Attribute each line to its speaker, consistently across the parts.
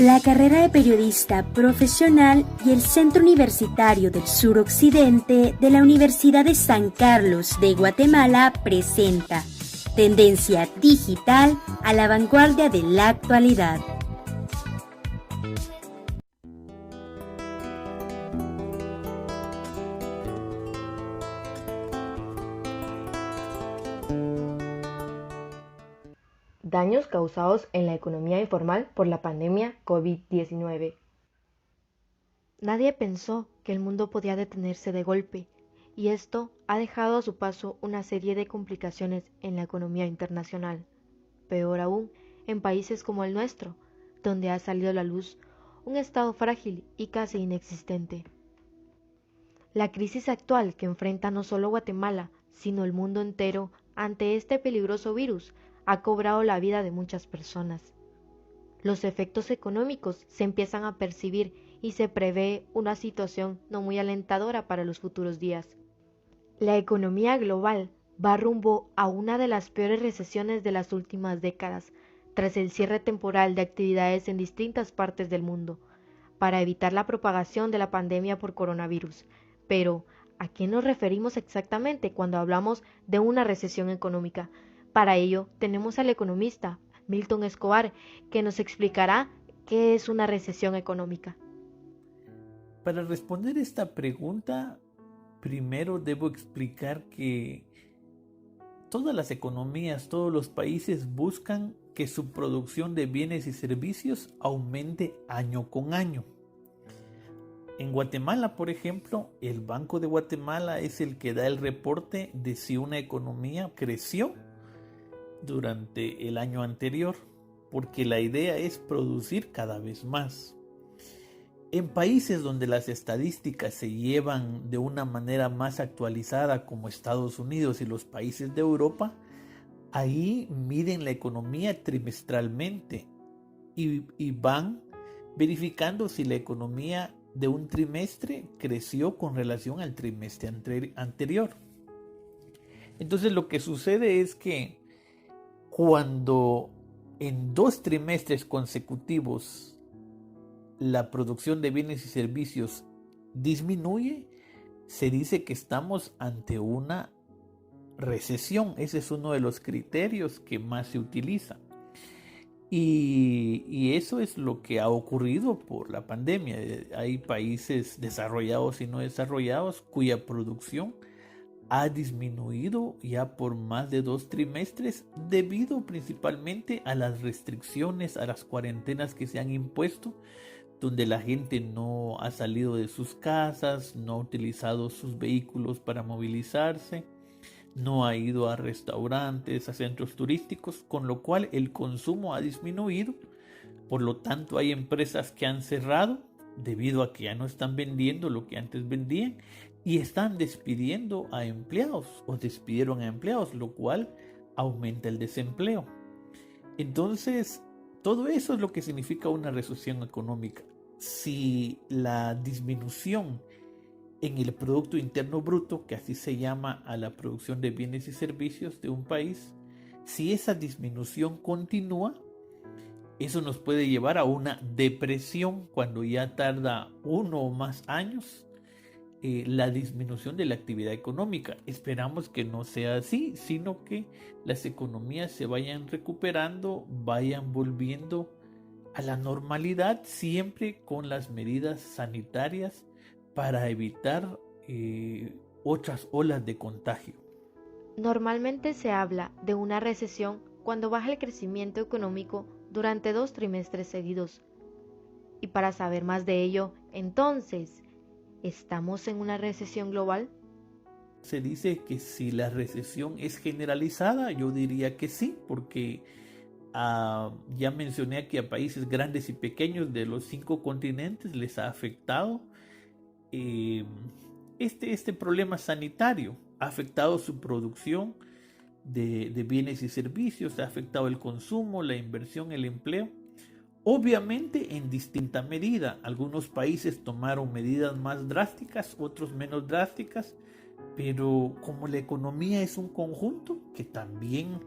Speaker 1: La carrera de periodista profesional y el Centro Universitario del Suroccidente de la Universidad de San Carlos de Guatemala presenta Tendencia Digital a la vanguardia de la actualidad.
Speaker 2: Daños causados en la economía informal por la pandemia COVID-19. Nadie pensó que el mundo podía detenerse de golpe, y esto ha dejado a su paso una serie de complicaciones en la economía internacional. Peor aún, en países como el nuestro, donde ha salido a la luz un estado frágil y casi inexistente. La crisis actual que enfrenta no solo Guatemala, sino el mundo entero ante este peligroso virus ha cobrado la vida de muchas personas. Los efectos económicos se empiezan a percibir y se prevé una situación no muy alentadora para los futuros días. La economía global va rumbo a una de las peores recesiones de las últimas décadas, tras el cierre temporal de actividades en distintas partes del mundo, para evitar la propagación de la pandemia por coronavirus. Pero, ¿a qué nos referimos exactamente cuando hablamos de una recesión económica? Para ello, tenemos al economista Milton Escobar, que nos explicará qué es una recesión económica.
Speaker 3: Para responder esta pregunta, primero debo explicar que todas las economías, todos los países buscan que su producción de bienes y servicios aumente año con año. En Guatemala, por ejemplo, el Banco de Guatemala es el que da el reporte de si una economía creció durante el año anterior, porque la idea es producir cada vez más. En países donde las estadísticas se llevan de una manera más actualizada, como Estados Unidos y los países de Europa, ahí miden la economía trimestralmente y van verificando si la economía de un trimestre creció con relación al trimestre anterior. Entonces lo que sucede es que cuando en 2 trimestres consecutivos la producción de bienes y servicios disminuye, se dice que estamos ante una recesión. Ese es uno de los criterios que más se utiliza. Y eso es lo que ha ocurrido por la pandemia. Hay países desarrollados y no desarrollados cuya producción ha disminuido ya por más de 2 trimestres debido principalmente a las restricciones, a las cuarentenas que se han impuesto, donde la gente no ha salido de sus casas, no ha utilizado sus vehículos para movilizarse, no ha ido a restaurantes, a centros turísticos, con lo cual el consumo ha disminuido. Por lo tanto, hay empresas que han cerrado debido a que ya no están vendiendo lo que antes vendían y están despidiendo a empleados o despidieron a empleados, lo cual aumenta el desempleo. Entonces, todo eso es lo que significa una recesión económica. Si la disminución en el Producto Interno Bruto, que así se llama a la producción de bienes y servicios de un país, si esa disminución continúa, eso nos puede llevar a una depresión cuando ya tarda 1 o más años la disminución de la actividad económica. Esperamos que no sea así, sino que las economías se vayan recuperando, vayan volviendo a la normalidad, siempre con las medidas sanitarias para evitar otras olas de contagio.
Speaker 2: Normalmente se habla de una recesión cuando baja el crecimiento económico durante 2 trimestres seguidos. Y para saber más de ello, entonces, ¿estamos en una recesión global?
Speaker 3: Se dice que si la recesión es generalizada, yo diría que sí, porque ya mencioné aquí a países grandes y pequeños de los 5 continentes les ha afectado este problema sanitario, ha afectado su producción de bienes y servicios, ha afectado el consumo, la inversión, el empleo. Obviamente en distinta medida. Algunos países tomaron medidas más drásticas, otros menos drásticas, pero como la economía es un conjunto que también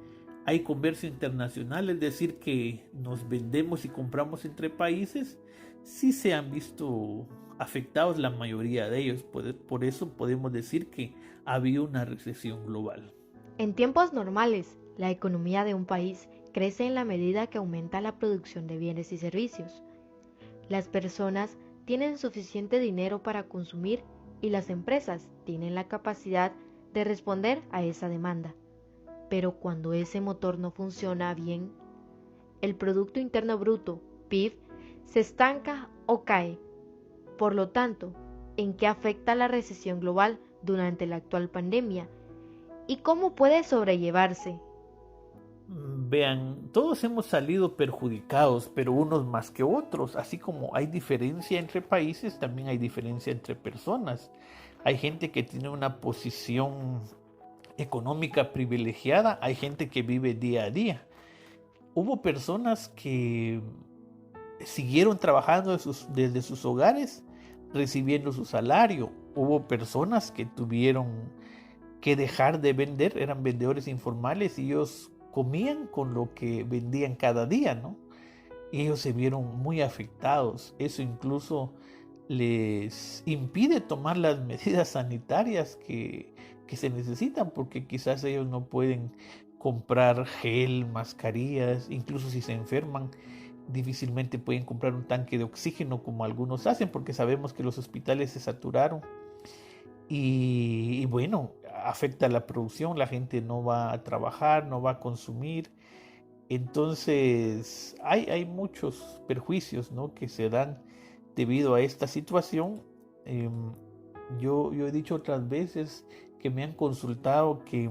Speaker 3: hay comercio internacional, es decir, que nos vendemos y compramos entre países, sí se han visto afectados la mayoría de ellos. Por eso podemos decir que había una recesión global.
Speaker 2: En tiempos normales, la economía de un país crece en la medida que aumenta la producción de bienes y servicios. Las personas tienen suficiente dinero para consumir y las empresas tienen la capacidad de responder a esa demanda. Pero cuando ese motor no funciona bien, el Producto Interno Bruto, PIB, se estanca o cae. Por lo tanto, ¿en qué afecta la recesión global durante la actual pandemia? ¿Y cómo puede sobrellevarse?
Speaker 3: Vean, todos hemos salido perjudicados, pero unos más que otros. Así como hay diferencia entre países, también hay diferencia entre personas. Hay gente que tiene una posición económica privilegiada, hay gente que vive día a día. Hubo personas que siguieron trabajando desde sus hogares, recibiendo su salario. Hubo personas que tuvieron que dejar de vender, eran vendedores informales y ellos comían con lo que vendían cada día, ¿no? Y ellos se vieron muy afectados. Eso incluso les impide tomar las medidas sanitarias que se necesitan, porque quizás ellos no pueden comprar gel, mascarillas, incluso si se enferman, difícilmente pueden comprar un tanque de oxígeno como algunos hacen, porque sabemos que los hospitales se saturaron. Y bueno, afecta la producción, la gente no va a trabajar, no va a consumir. Entonces hay muchos perjuicios, ¿no?, que se dan debido a esta situación. Yo he dicho otras veces que me han consultado que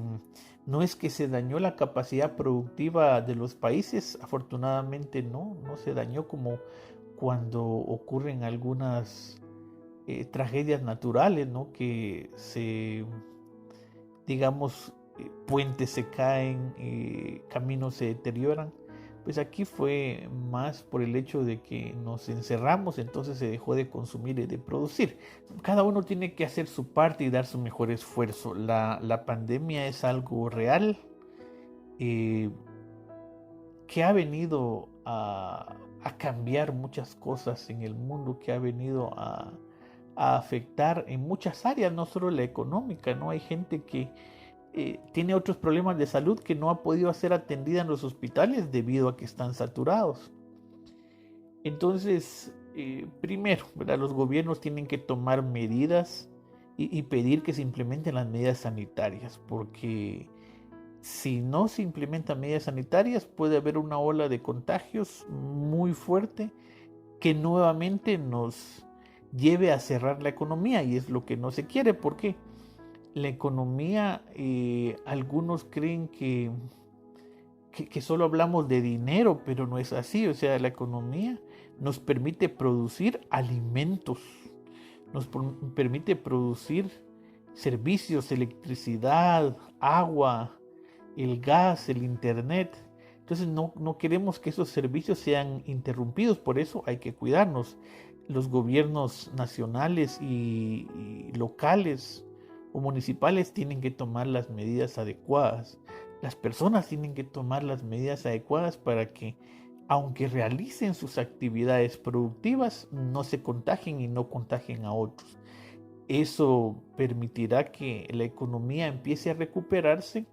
Speaker 3: no es que se dañó la capacidad productiva de los países, afortunadamente no se dañó como cuando ocurren algunas tragedias naturales, ¿no? Que digamos, puentes se caen, caminos se deterioran. Pues aquí fue más por el hecho de que nos encerramos, entonces se dejó de consumir y de producir. Cada uno tiene que hacer su parte y dar su mejor esfuerzo. La pandemia es algo real, que ha venido a cambiar muchas cosas en el mundo, que ha venido a afectar en muchas áreas, no solo la económica, ¿no? Hay gente que tiene otros problemas de salud que no ha podido ser atendida en los hospitales debido a que están saturados. Entonces, primero, ¿verdad?, los gobiernos tienen que tomar medidas y pedir que se implementen las medidas sanitarias, porque si no se implementan medidas sanitarias puede haber una ola de contagios muy fuerte que nuevamente nos lleve a cerrar la economía, y es lo que no se quiere, porque la economía, algunos creen que solo hablamos de dinero, pero no es así. O sea, la economía nos permite producir alimentos, nos permite producir servicios, electricidad, agua, el gas, el internet. Entonces no queremos que esos servicios sean interrumpidos, por eso hay que cuidarnos. Los gobiernos nacionales y locales o municipales tienen que tomar las medidas adecuadas. Las personas tienen que tomar las medidas adecuadas para que, aunque realicen sus actividades productivas, no se contagien y no contagien a otros. Eso permitirá que la economía empiece a recuperarse,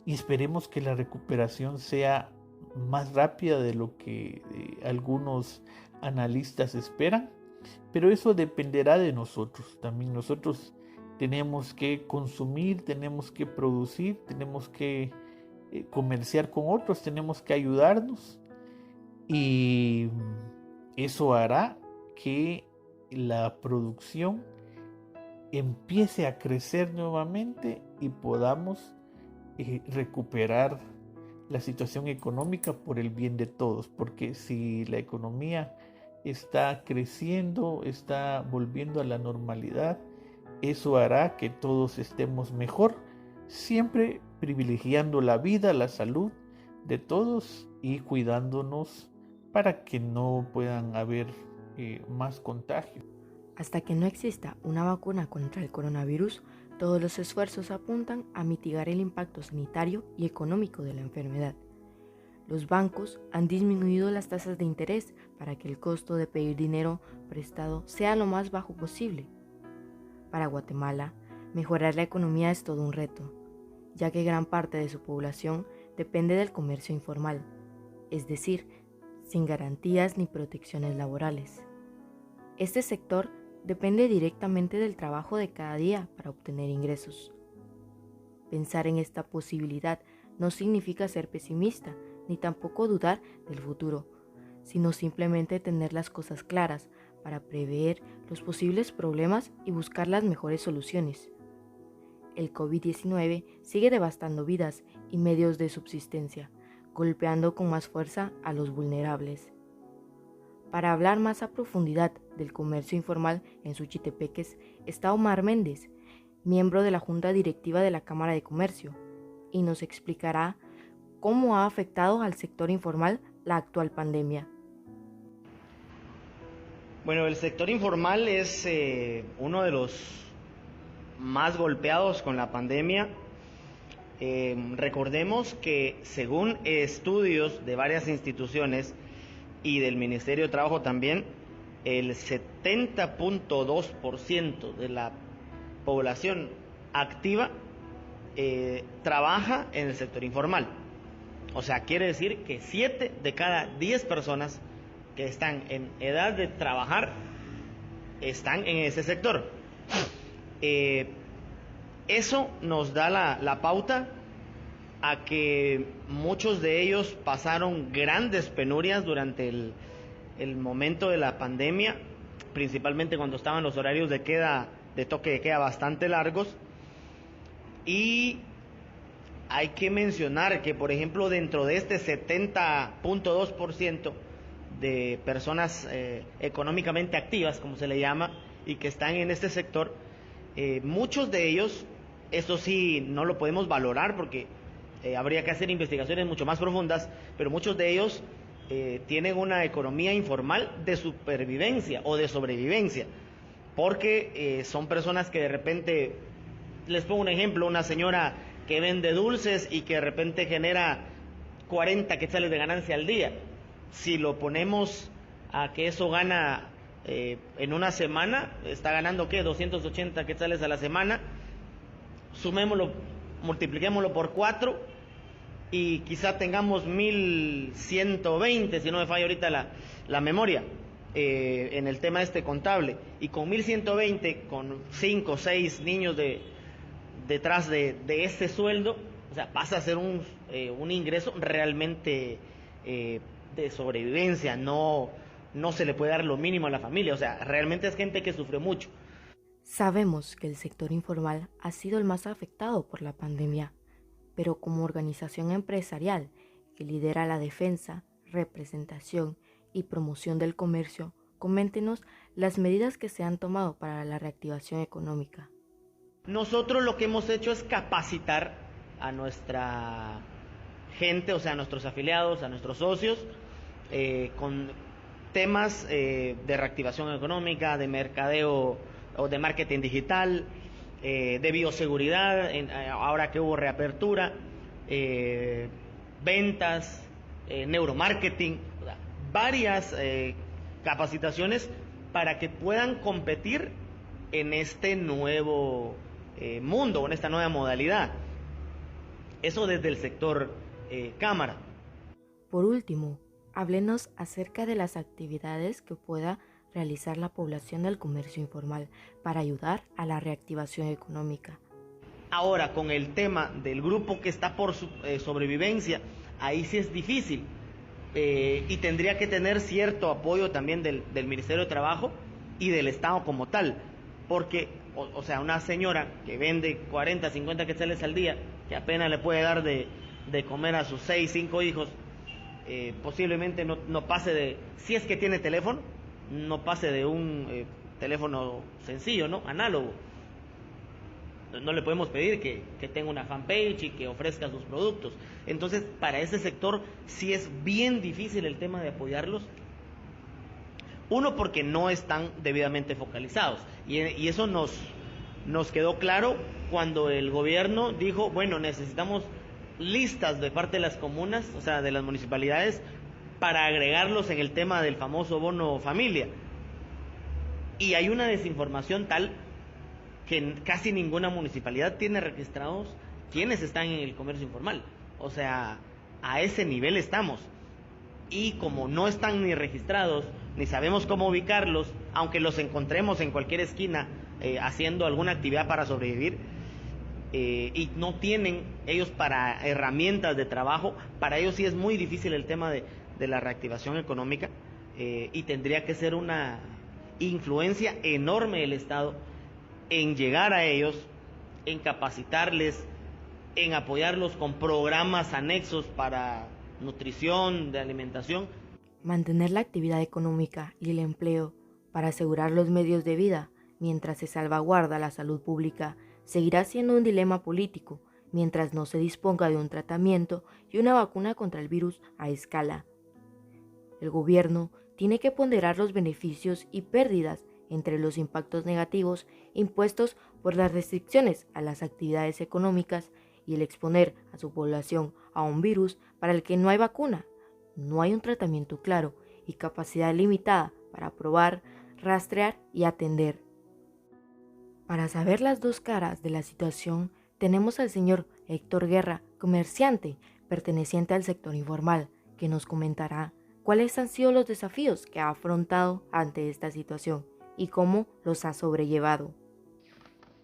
Speaker 3: y esperemos que la recuperación sea más rápida de lo que algunos analistas esperan, pero eso dependerá de nosotros. También nosotros tenemos que consumir, tenemos que producir, tenemos que comerciar con otros, tenemos que ayudarnos, y eso hará que la producción empiece a crecer nuevamente y podamos recuperar la situación económica por el bien de todos, porque si la economía está creciendo, está volviendo a la normalidad, eso hará que todos estemos mejor, siempre privilegiando la vida, la salud de todos y cuidándonos para que no puedan haber más contagios.
Speaker 2: Hasta que no exista una vacuna contra el coronavirus, Todos los esfuerzos apuntan a mitigar el impacto sanitario y económico de la enfermedad. Los bancos han disminuido las tasas de interés para que el costo de pedir dinero prestado sea lo más bajo posible. Para Guatemala, mejorar la economía es todo un reto, ya que gran parte de su población depende del comercio informal, es decir, sin garantías ni protecciones laborales. Este sector depende directamente del trabajo de cada día para obtener ingresos. Pensar en esta posibilidad no significa ser pesimista, ni tampoco dudar del futuro, sino simplemente tener las cosas claras para prever los posibles problemas y buscar las mejores soluciones. El COVID-19 sigue devastando vidas y medios de subsistencia, golpeando con más fuerza a los vulnerables. Para hablar más a profundidad del comercio informal en Suchitepeques está Omar Méndez, miembro de la Junta Directiva de la Cámara de Comercio, y nos explicará cómo ha afectado al sector informal la actual pandemia.
Speaker 4: Bueno, el sector informal es uno de los más golpeados con la pandemia. Recordemos que según estudios de varias instituciones y del Ministerio de Trabajo también, el 70.2% de la población activa trabaja en el sector informal. O sea, quiere decir que 7 de cada 10 personas que están en edad de trabajar están en ese sector. Eso nos da la pauta a que muchos de ellos pasaron grandes penurias durante el momento de la pandemia, principalmente cuando estaban los horarios de toque de queda bastante largos. Y hay que mencionar que, por ejemplo, dentro de este 70.2% de personas económicamente activas, como se le llama, y que están en este sector, muchos de ellos, eso sí, no lo podemos valorar porque habría que hacer investigaciones mucho más profundas, pero muchos de ellos tienen una economía informal de supervivencia o de sobrevivencia, porque son personas que de repente, les pongo un ejemplo, una señora que vende dulces y que de repente genera 40 quetzales de ganancia al día. Si lo ponemos a que eso gana en una semana, está ganando ¿qué? 280 quetzales a la semana, sumémoslo, multipliquémoslo por 4 y quizá tengamos 1120, si no me falla ahorita la memoria, en el tema contable, y con 1120, con 5 o 6 niños detrás de ese sueldo, o sea, pasa a ser un ingreso realmente de sobrevivencia. No se le puede dar lo mínimo a la familia, o sea, realmente es gente que sufre mucho.
Speaker 2: Sabemos que el sector informal ha sido el más afectado por la pandemia, pero como organización empresarial que lidera la defensa, representación y promoción del comercio, coméntenos las medidas que se han tomado para la reactivación económica.
Speaker 4: Nosotros lo que hemos hecho es capacitar a nuestra gente, o sea, a nuestros afiliados, a nuestros socios, con temas de reactivación económica, de mercadeo o de marketing digital, de bioseguridad, ahora que hubo reapertura, ventas, neuromarketing, o sea, varias capacitaciones para que puedan competir en este nuevo mundo, en esta nueva modalidad. Eso desde el sector cámara.
Speaker 2: Por último, háblenos acerca de las actividades que pueda realizar la población del comercio informal para ayudar a la reactivación económica.
Speaker 4: Ahora, con el tema del grupo que está por sobrevivencia, ahí sí es difícil y tendría que tener cierto apoyo también del Ministerio de Trabajo y del Estado como tal, porque, o sea, una señora que vende 40, 50 quetzales al día, que apenas le puede dar de comer a sus 6, 5 hijos, posiblemente no pase de, si es que tiene teléfono, no pase de un teléfono sencillo, ¿no? Análogo. No le podemos pedir que tenga una fanpage y que ofrezca sus productos. Entonces, para ese sector sí es bien difícil el tema de apoyarlos. Uno, porque no están debidamente focalizados. Y eso nos nos quedó claro cuando el gobierno dijo, bueno, necesitamos listas de parte de las comunas, o sea, de las municipalidades, para agregarlos en el tema del famoso bono familia. Y hay una desinformación tal que casi ninguna municipalidad tiene registrados quienes están en el comercio informal. O sea, a ese nivel estamos. Y como no están ni registrados, ni sabemos cómo ubicarlos, aunque los encontremos en cualquier esquina haciendo alguna actividad para sobrevivir, y no tienen ellos para herramientas de trabajo, para ellos sí es muy difícil el tema de la reactivación económica, y tendría que ser una influencia enorme del Estado en llegar a ellos, en capacitarles, en apoyarlos con programas anexos para nutrición, de alimentación.
Speaker 2: Mantener la actividad económica y el empleo para asegurar los medios de vida mientras se salvaguarda la salud pública seguirá siendo un dilema político mientras no se disponga de un tratamiento y una vacuna contra el virus a escala. El gobierno tiene que ponderar los beneficios y pérdidas entre los impactos negativos impuestos por las restricciones a las actividades económicas y el exponer a su población a un virus para el que no hay vacuna, no hay un tratamiento claro y capacidad limitada para probar, rastrear y atender. Para saber las dos caras de la situación, tenemos al señor Héctor Guerra, comerciante perteneciente al sector informal, que nos comentará cuáles han sido los desafíos que ha afrontado ante esta situación y cómo los ha sobrellevado.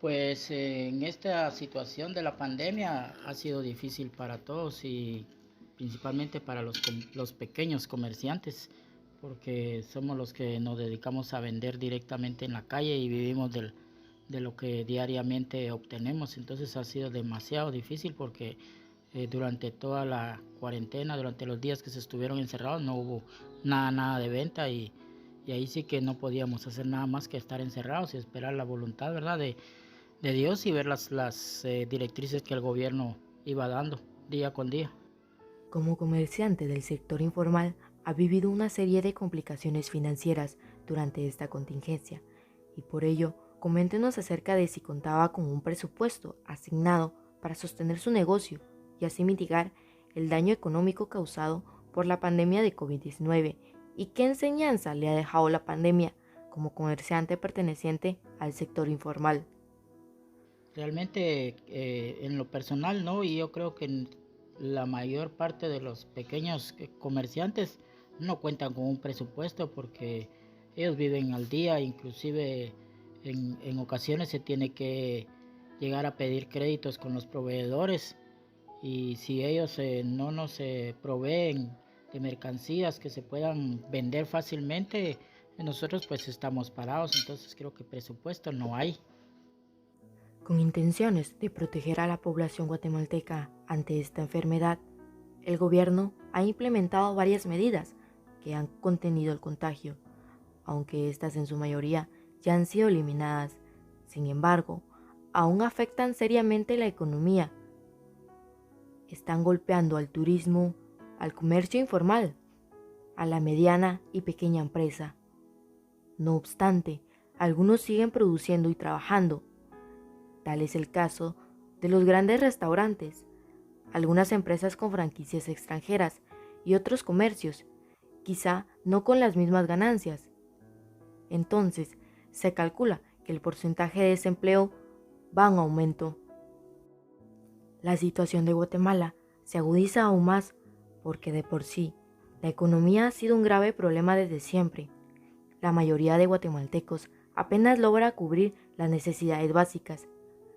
Speaker 5: Pues en esta situación de la pandemia ha sido difícil para todos y principalmente para los pequeños comerciantes, porque somos los que nos dedicamos a vender directamente en la calle y vivimos de lo que diariamente obtenemos. Entonces ha sido demasiado difícil porque durante toda la cuarentena, durante los días que se estuvieron encerrados, no hubo nada de venta y ahí sí que no podíamos hacer nada más que estar encerrados y esperar la voluntad, ¿verdad?, de Dios y ver las directrices que el gobierno iba dando día con día.
Speaker 2: Como comerciante del sector informal, ha vivido una serie de complicaciones financieras durante esta contingencia y por ello, coméntenos acerca de si contaba con un presupuesto asignado para sostener su negocio y así mitigar el daño económico causado por la pandemia de COVID-19 y qué enseñanza le ha dejado la pandemia como comerciante perteneciente al sector informal.
Speaker 5: Realmente en lo personal no, y yo creo que la mayor parte de los pequeños comerciantes no cuentan con un presupuesto porque ellos viven al día, inclusive en ocasiones se tiene que llegar a pedir créditos con los proveedores y si ellos no nos proveen de mercancías que se puedan vender fácilmente, nosotros pues estamos parados, entonces creo que presupuesto no hay.
Speaker 2: Con intenciones de proteger a la población guatemalteca ante esta enfermedad, el gobierno ha implementado varias medidas que han contenido el contagio, aunque estas en su mayoría ya han sido eliminadas. Sin embargo, aún afectan seriamente la economía. Están golpeando al turismo, al comercio informal, a la mediana y pequeña empresa. No obstante, algunos siguen produciendo y trabajando. Tal es el caso de los grandes restaurantes, algunas empresas con franquicias extranjeras y otros comercios, quizá no con las mismas ganancias. Entonces, se calcula que el porcentaje de desempleo va en aumento. La situación de Guatemala se agudiza aún más porque de por sí la economía ha sido un grave problema desde siempre. La mayoría de guatemaltecos apenas logra cubrir las necesidades básicas.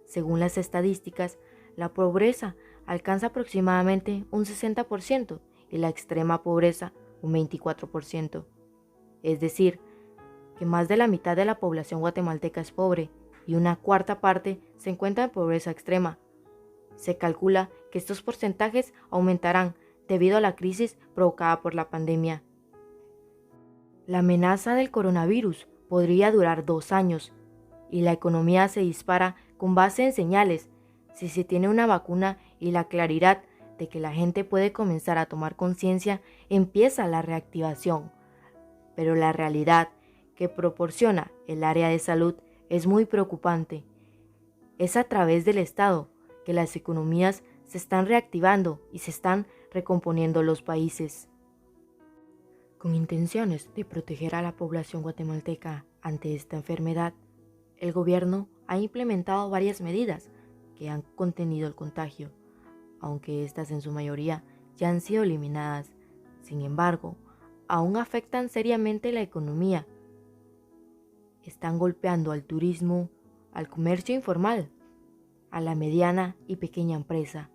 Speaker 2: Según las estadísticas, la pobreza alcanza aproximadamente un 60% y la extrema pobreza un 24%. Es decir, que más de la mitad de la población guatemalteca es pobre y una cuarta parte se encuentra en pobreza extrema. Se calcula que estos porcentajes aumentarán debido a la crisis provocada por la pandemia. La amenaza del coronavirus podría durar 2 años y la economía se dispara con base en señales. Si se tiene una vacuna y la claridad de que la gente puede comenzar a tomar conciencia, empieza la reactivación. Pero la realidad que proporciona el área de salud es muy preocupante. Es a través del Estado que las economías se están reactivando y se están recomponiendo los países. Con intenciones de proteger a la población guatemalteca ante esta enfermedad, el gobierno ha implementado varias medidas que han contenido el contagio, aunque estas en su mayoría ya han sido eliminadas. Sin embargo, aún afectan seriamente la economía. Están golpeando al turismo, al comercio informal, a la mediana y pequeña empresa.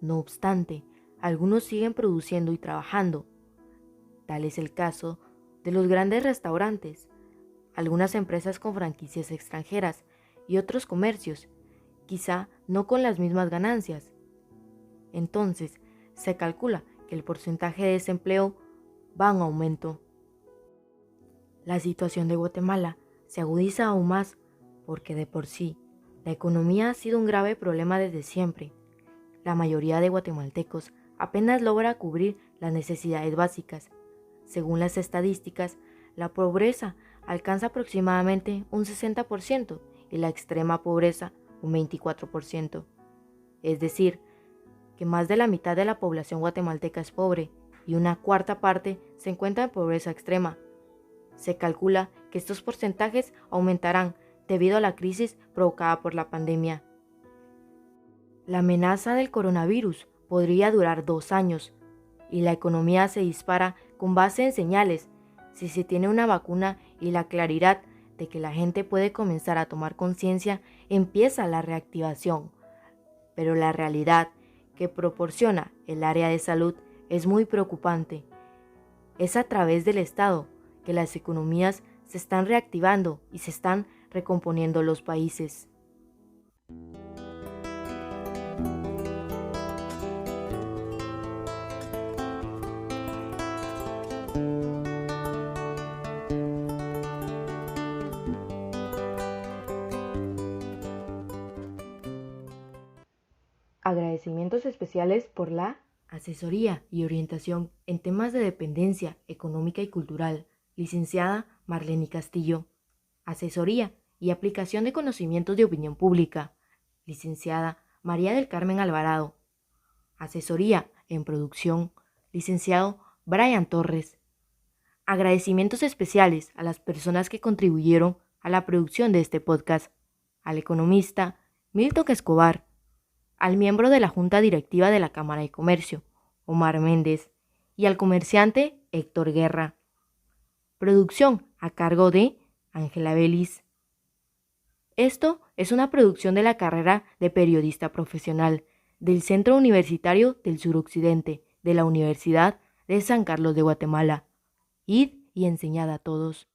Speaker 2: No obstante, algunos siguen produciendo y trabajando. Tal es el caso de los grandes restaurantes, algunas empresas con franquicias extranjeras y otros comercios, quizá no con las mismas ganancias. Entonces, se calcula que el porcentaje de desempleo va en aumento. La situación de Guatemala se agudiza aún más porque de por sí la economía ha sido un grave problema desde siempre. La mayoría de guatemaltecos apenas logra cubrir las necesidades básicas. Según las estadísticas, la pobreza alcanza aproximadamente un 60% y la extrema pobreza un 24%. Es decir, que más de la mitad de la población guatemalteca es pobre y una cuarta parte se encuentra en pobreza extrema. Se calcula que estos porcentajes aumentarán debido a la crisis provocada por la pandemia. La amenaza del coronavirus podría durar 2 años y la economía se dispara con base en señales. Si se tiene una vacuna y la claridad de que la gente puede comenzar a tomar conciencia, empieza la reactivación. Pero la realidad que proporciona el área de salud es muy preocupante. Es a través del Estado que las economías se están reactivando y se están recomponiendo los países. Agradecimientos especiales por la asesoría y orientación en temas de dependencia económica y cultural, licenciada Marlene Castillo. Asesoría y aplicación de conocimientos de opinión pública, licenciada María del Carmen Alvarado. Asesoría en producción, licenciado Brian Torres. Agradecimientos especiales a las personas que contribuyeron a la producción de este podcast, al economista Milton Escobar, al miembro de la Junta Directiva de la Cámara de Comercio, Omar Méndez, y al comerciante Héctor Guerra. Producción a cargo de Ángela Belis. Esto es una producción de la carrera de periodista profesional del Centro Universitario del Suroccidente de la Universidad de San Carlos de Guatemala. Id y enseñad a todos.